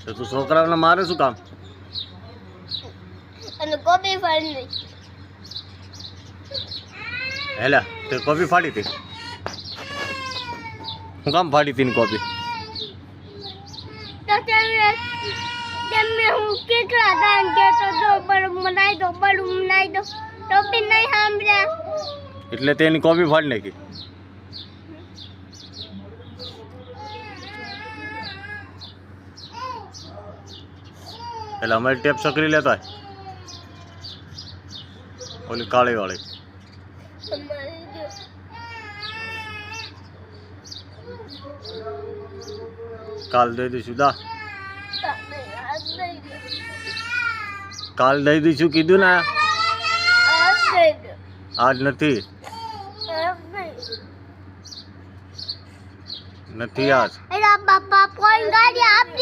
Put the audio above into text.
તો તું છોકરાઓને મારે શું કામ? અને કોપી ફાડી હેલા તે કોપી ફાડી હતી? હું કામ ફાડી હતી કોપી? તો તેમને હું કેટલા દાન કહેતો તો બળું બનાવી દો ટોપી નહીં સાંભળ્યા એટલે તેની કોપી ફાડી નાખી. એટલે અમારી ટેપ સકરી લેતા હોય ઓલી કાળી વાળી. કાલ દઈ દઈશું દા, કાલ દઈ દઈશું કીધું ને. આજ નથી આજ. બાપા કોઈ ગાડી આપી